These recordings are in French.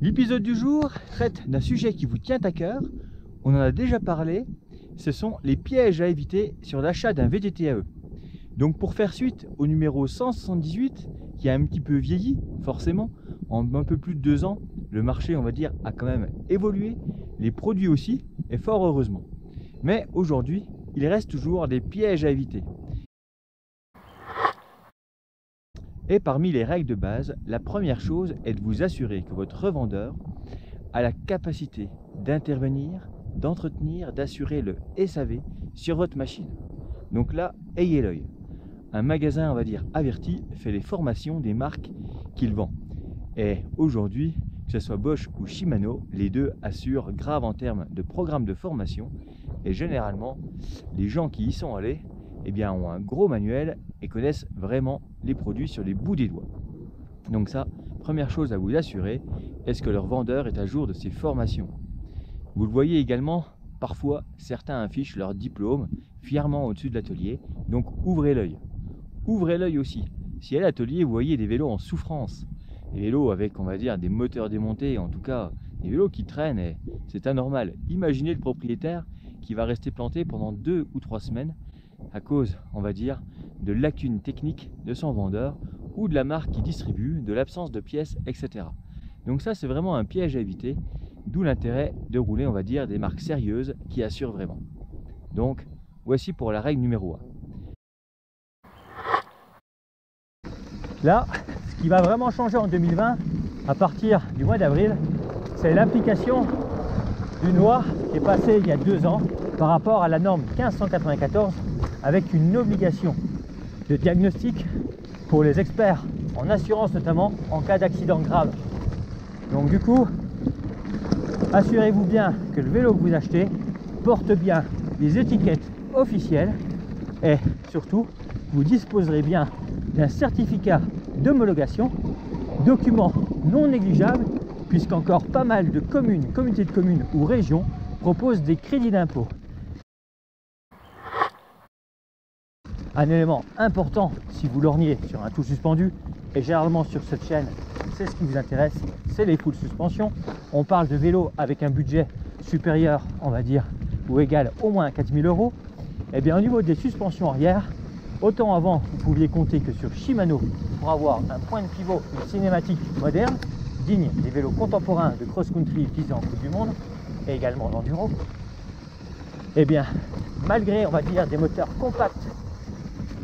L'épisode du jour traite d'un sujet qui vous tient à cœur. On en a déjà parlé. Ce sont les pièges à éviter sur l'achat d'un VTT-AE. Donc pour faire suite au numéro 178, qui a un petit peu vieilli, forcément, en un peu plus de 2 ans, le marché, on va dire, a quand même évolué, les produits aussi, et fort heureusement. Mais aujourd'hui, il reste toujours des pièges à éviter. Et parmi les règles de base, la première chose est de vous assurer que votre revendeur a la capacité d'intervenir, d'entretenir, d'assurer le SAV sur votre machine. Donc là, ayez l'œil. Un magasin, on va dire, averti, fait les formations des marques qu'il vend. Et aujourd'hui, que ce soit Bosch ou Shimano, les deux assurent grave en termes de programme de formation. Et généralement, les gens qui y sont allés, eh bien, ont un gros manuel et connaissent vraiment les produits sur les bouts des doigts. Donc ça, première chose à vous assurer, est-ce que leur vendeur est à jour de ses formations? Vous le voyez également, parfois certains affichent leur diplôme fièrement au-dessus de l'atelier, donc ouvrez l'œil. Ouvrez l'œil aussi. Si à l'atelier vous voyez des vélos en souffrance, des vélos avec, on va dire, des moteurs démontés, en tout cas des vélos qui traînent, et c'est anormal. Imaginez le propriétaire qui va rester planté pendant 2 ou 3 semaines à cause, on va dire, de lacunes techniques de son vendeur ou de la marque qui distribue, de l'absence de pièces, etc. Donc ça, c'est vraiment un piège à éviter, d'où l'intérêt de rouler, on va dire, des marques sérieuses qui assurent vraiment. Donc, voici pour la règle numéro 1. Là, ce qui va vraiment changer en 2020, à partir du mois d'avril, c'est l'application d'une loi qui est passée il y a 2 ans par rapport à la norme 1594, avec une obligation de diagnostic pour les experts en assurance, notamment en cas d'accident grave. Donc du coup, assurez-vous bien que le vélo que vous achetez porte bien les étiquettes officielles et surtout, vous disposerez bien d'un certificat d'homologation, document non négligeable, puisqu'encore pas mal de communes, communautés de communes ou régions proposent des crédits d'impôt. Un élément important si vous lorgnez sur un tout suspendu, et généralement sur cette chaîne, c'est ce qui vous intéresse, c'est les full suspensions. On parle de vélos avec un budget supérieur, on va dire, ou égal au moins à 4 000 €. Et bien au niveau des suspensions arrière, autant avant vous pouviez compter que sur Shimano pour avoir un point de pivot, une cinématique moderne, digne des vélos contemporains de cross-country utilisés en Coupe du Monde et également d'enduro. Et bien malgré, on va dire, des moteurs compacts,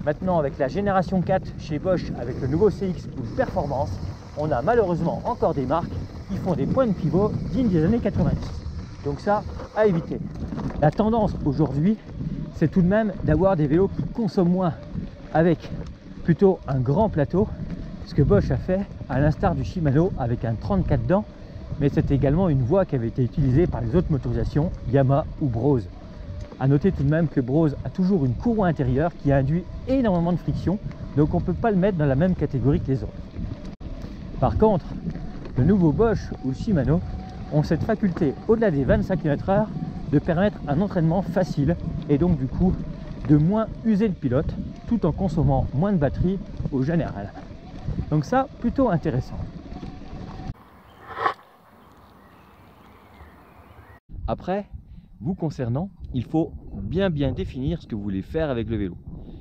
maintenant avec la génération 4 chez Bosch, avec le nouveau CX ou Performance, on a malheureusement encore des marques qui font des points de pivot dignes des années 90. Donc ça, à éviter. La tendance aujourd'hui, c'est tout de même d'avoir des vélos qui consomment moins, avec plutôt un grand plateau, ce que Bosch a fait, à l'instar du Shimano, avec un 34 dents, mais c'est également une voie qui avait été utilisée par les autres motorisations, Yamaha ou Brose. A noter tout de même que Brose a toujours une courroie intérieure qui induit énormément de friction, donc on ne peut pas le mettre dans la même catégorie que les autres. Par contre, le nouveau Bosch ou le Shimano ont cette faculté, au-delà des 25 km/h, de permettre un entraînement facile et donc du coup de moins user le pilote tout en consommant moins de batterie au général. Donc ça, plutôt intéressant. Après, vous concernant, il faut bien définir ce que vous voulez faire avec le vélo.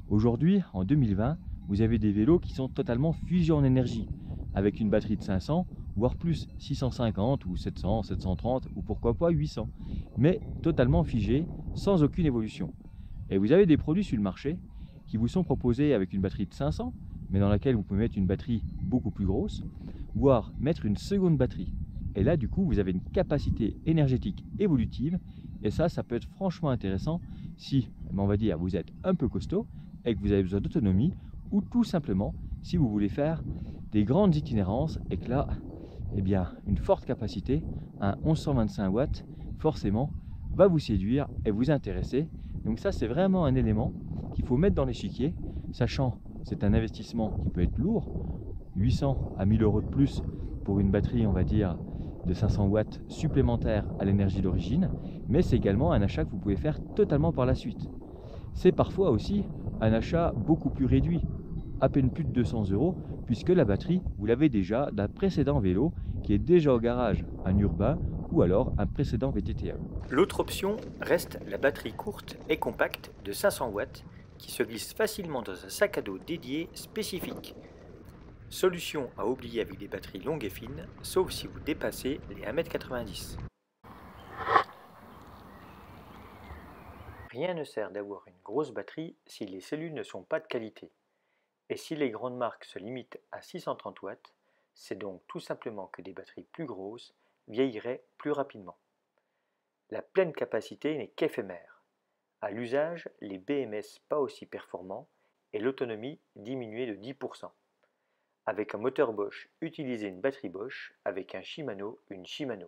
Aujourd'hui, en 2020, vous avez des vélos qui sont totalement fusion en énergie, avec une batterie de 500, voire plus, 650 ou 700, 730 ou pourquoi pas 800, mais totalement figés, sans aucune évolution. Et vous avez des produits sur le marché qui vous sont proposés avec une batterie de 500, mais dans laquelle vous pouvez mettre une batterie beaucoup plus grosse, voire mettre une seconde batterie. Et là, du coup, vous avez une capacité énergétique évolutive. Et ça peut être franchement intéressant si, on va dire, vous êtes un peu costaud et que vous avez besoin d'autonomie, ou tout simplement si vous voulez faire des grandes itinérances et que là, eh bien, une forte capacité, un 1125 watts, forcément, va vous séduire et vous intéresser. Donc ça, c'est vraiment un élément qu'il faut mettre dans l'échiquier, sachant c'est un investissement qui peut être lourd, 800 à 1000 € de plus pour une batterie, on va dire, de 500 watts supplémentaires à l'énergie d'origine, mais c'est également un achat que vous pouvez faire totalement par la suite. C'est parfois aussi un achat beaucoup plus réduit, à peine plus de 200 €, puisque la batterie, vous l'avez déjà d'un précédent vélo qui est déjà au garage, un urbain ou alors un précédent VTT. L'autre option reste la batterie courte et compacte de 500 watts qui se glisse facilement dans un sac à dos dédié spécifique. Solution à oublier avec des batteries longues et fines, sauf si vous dépassez les 1,90 m. Rien ne sert d'avoir une grosse batterie si les cellules ne sont pas de qualité. Et si les grandes marques se limitent à 630 watts, c'est donc tout simplement que des batteries plus grosses vieilliraient plus rapidement. La pleine capacité n'est qu'éphémère. À l'usage, les BMS pas aussi performants et l'autonomie diminuée de 10%. Avec un moteur Bosch, utilisez une batterie Bosch, avec un Shimano, une Shimano.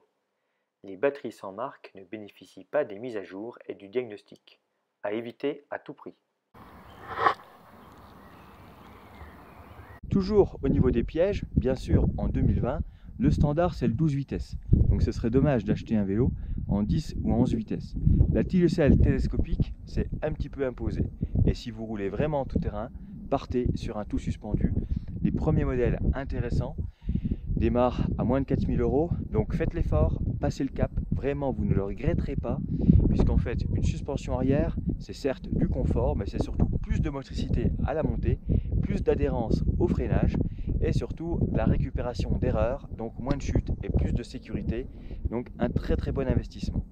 Les batteries sans marque ne bénéficient pas des mises à jour et du diagnostic. À éviter à tout prix. Toujours au niveau des pièges, bien sûr en 2020, le standard c'est le 12 vitesses. Donc ce serait dommage d'acheter un vélo en 10 ou 11 vitesses. La tilocelle télescopique, c'est un petit peu imposé. Et si vous roulez vraiment en tout terrain, partez sur un tout suspendu. Les premiers modèles intéressants démarrent à moins de 4 000 €. Donc faites l'effort, passez le cap. Vraiment, vous ne le regretterez pas. Puisqu'en fait, une suspension arrière, c'est certes du confort, mais c'est surtout plus de motricité à la montée, plus d'adhérence au freinage et surtout la récupération d'erreurs, donc moins de chutes et plus de sécurité. Donc un très bon investissement.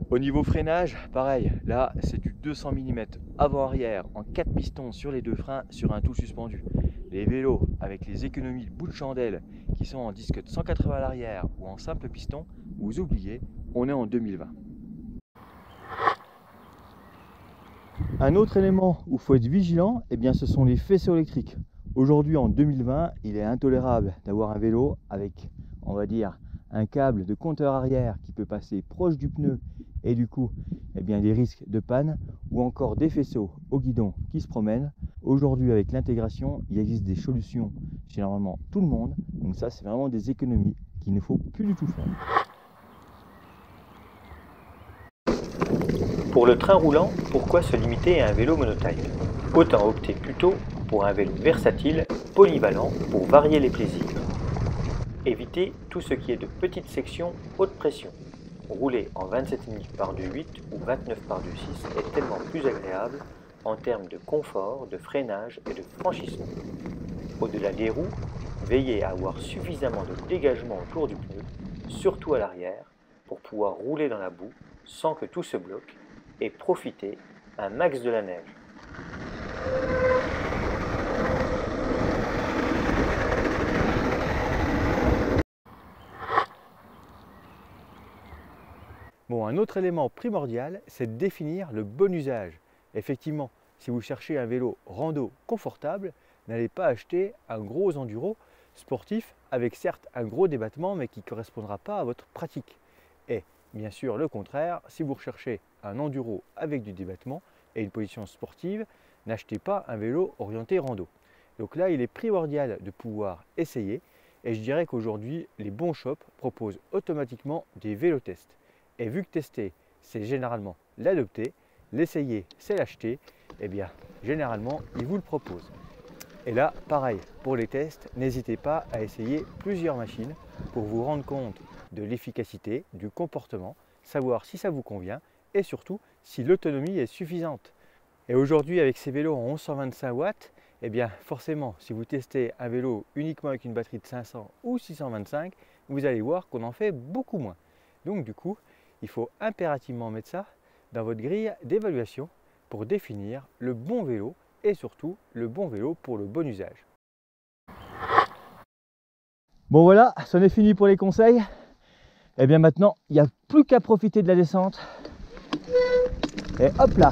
Au niveau freinage, pareil, là c'est du 200 mm avant-arrière en 4 pistons sur les deux freins sur un tout suspendu. Les vélos avec les économies de bout de chandelle qui sont en disque de 180 à l'arrière ou en simple piston, vous oubliez, on est en 2020. Un autre élément où il faut être vigilant, eh bien, ce sont les faisceaux électriques. Aujourd'hui en 2020, il est intolérable d'avoir un vélo avec, on va dire, un câble de compteur arrière qui peut passer proche du pneu et du coup eh bien, des risques de panne ou encore des faisceaux au guidon qui se promènent. Aujourd'hui avec l'intégration, il existe des solutions chez normalement tout le monde, donc ça c'est vraiment des économies qu'il ne faut plus du tout faire. Pour le train roulant, pourquoi se limiter à un vélo monotaille? Autant opter plutôt pour un vélo versatile, polyvalent pour varier les plaisirs. Évitez tout ce qui est de petites sections haute pression. Rouler en 27 minutes par 2.8 ou 29 par 2.6 est tellement plus agréable en termes de confort, de freinage et de franchissement. Au-delà des roues, veillez à avoir suffisamment de dégagement autour du pneu, surtout à l'arrière, pour pouvoir rouler dans la boue sans que tout se bloque et profiter un max de la neige. Bon, un autre élément primordial, c'est de définir le bon usage. Effectivement, si vous cherchez un vélo rando confortable, n'allez pas acheter un gros enduro sportif avec certes un gros débattement mais qui ne correspondra pas à votre pratique. Et bien sûr le contraire, si vous recherchez un enduro avec du débattement et une position sportive, n'achetez pas un vélo orienté rando. Donc là, il est primordial de pouvoir essayer et je dirais qu'aujourd'hui, les bons shops proposent automatiquement des vélotests. Et vu que tester, c'est généralement l'adopter, l'essayer, c'est l'acheter, eh bien, généralement, ils vous le proposent. Et là, pareil, pour les tests, n'hésitez pas à essayer plusieurs machines pour vous rendre compte de l'efficacité, du comportement, savoir si ça vous convient et surtout si l'autonomie est suffisante. Et aujourd'hui, avec ces vélos en 1125 watts, eh bien, forcément, si vous testez un vélo uniquement avec une batterie de 500 ou 625, vous allez voir qu'on en fait beaucoup moins. Donc du coup, il faut impérativement mettre ça dans votre grille d'évaluation pour définir le bon vélo et surtout le bon vélo pour le bon usage. Bon voilà, c'en est fini pour les conseils. Et bien maintenant, il n'y a plus qu'à profiter de la descente. Et hop là!